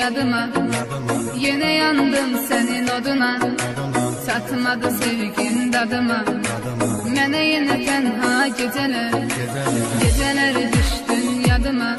yadıma. Yine yandım senin oduna, çatmadı sevgin dadıma. Mene yine tenha geceler, geceler düştün yadıma.